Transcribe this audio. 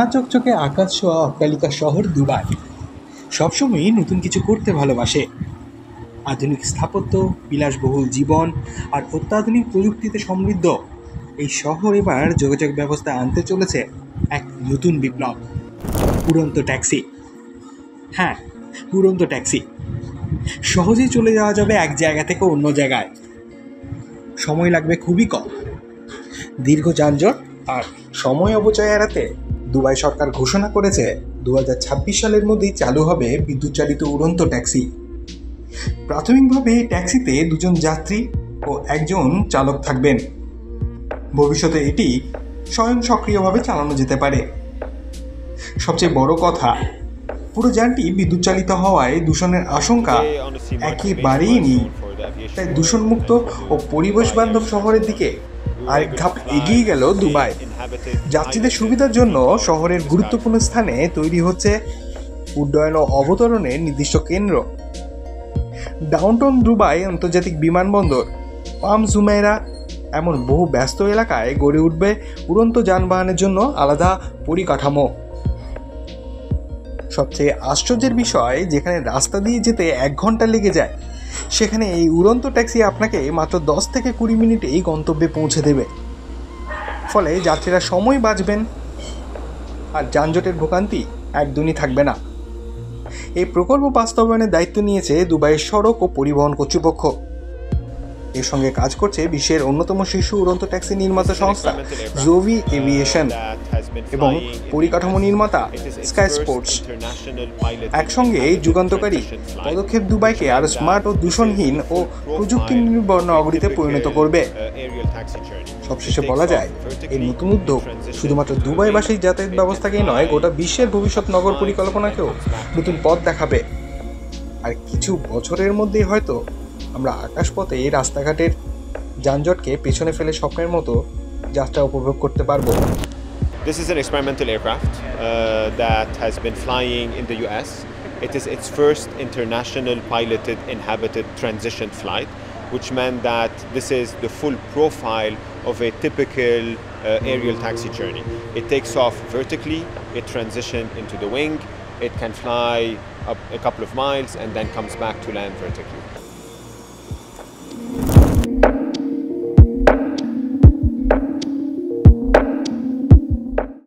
সোনা চকচকে আকাশ ছোঁয়া অট্টালিকা শহর দুবাই সবসময়ই নতুন কিছু করতে ভালোবাসে। আধুনিক স্থাপত্য, বিলাসবহুল জীবন আর অত্যাধুনিক প্রযুক্তিতে সমৃদ্ধ এই শহর এবার যোগাযোগ ব্যবস্থা আনতে চলেছে এক নতুন বিপ্লব। উড়ন্ত ট্যাক্সি। হ্যাঁ, উড়ন্ত ট্যাক্সি। সহজেই চলে যাওয়া যাবে এক জায়গা থেকে অন্য জায়গায়। সময় লাগবে খুবই কম। দীর্ঘ যানজট আর সময় অপচয় এড়াতে দুবাই সরকার ঘোষণা করেছে 2026 সালের মধ্যেই চালু হবে বিদ্যুৎ চালিত উড়ন্ত ট্যাক্সি। প্রাথমিকভাবে এই ট্যাক্সিতে 2 জন যাত্রী ও 1 জন চালক থাকবেন। ভবিষ্যতে এটি স্বয়ং সক্রিয়ভাবে চালানো যেতে পারে। সবচেয়ে বড় কথা, পুরো যানটি বিদ্যুৎ চালিত হওয়ায় দূষণের আশঙ্কা একেবারেই নেই। তাই দূষণমুক্ত ও পরিবেশ বান্ধব শহরের দিকে আরেক ধাপ এগিয়ে গেল দুবাই। যাত্রীদের সুবিধার জন্য শহরের গুরুত্বপূর্ণ স্থানে তৈরি হচ্ছে উড্ডয়ন ও অবতরণের নির্দিষ্ট কেন্দ্র। ডাউনটাউন দুবাই আন্তর্জাতিক বিমানবন্দর, পাম জুমেইরা এমন বহু ব্যস্ত এলাকায় গড়ে উঠবে উড়ন্ত যানবাহনের জন্য আলাদা পরিকাঠামো। সবচেয়ে আশ্চর্যের বিষয়, যেখানে রাস্তা দিয়ে যেতে 1 ঘন্টা লেগে যায়, সেখানে এই উড়ন্ত ট্যাক্সি আপনাকে মাত্র 10 থেকে 20 মিনিটেই গন্তব্যে পৌঁছে দেবে। ফলে যাত্রীরা সময় বাঁচবেন আর যানজটের ভোগান্তি একদমই থাকবে না। এই প্রকল্প বাস্তবায়নের দায়িত্ব নিয়েছে দুবাইয়ের সড়ক ও পরিবহন কর্তৃপক্ষ। এর সঙ্গে কাজ করছে বিশ্বের অন্যতম শীর্ষ উড়ন্ত ট্যাক্সি নির্মাতা সংস্থা জোভি এভিয়েশন এবং পরিকাঠামো নির্মাতা স্কাই স্পোর্টস। একসঙ্গে এই যুগান্তকারী পদক্ষেপ দুবাইকে আরও স্মার্ট ও দূষণহীন ও প্রযুক্তি নির্ভর নগরীতে পরিণত করবে। সবশেষে বলা যায়, এই নতুন উদ্যোগ শুধুমাত্র দুবাইবাসীর যাতায়াত ব্যবস্থাকেই নয়, গোটা বিশ্বের ভবিষ্যৎ নগর পরিকল্পনাকেও নতুন পথ দেখাবে। আর কিছু বছরের মধ্যেই হয়তো আমরা আকাশপথে এই রাস্তাঘাটের যানজটকে পেছনে ফেলে স্বপ্নের মতো যাত্রা উপভোগ করতে পারবো। This is an experimental aircraft that has been flying in the US. It is its first international piloted inhabited transition flight, which meant that this is the full profile of a typical aerial taxi journey. It takes off vertically, it transitions into the wing, it can fly up a couple of miles and then comes back to land vertically.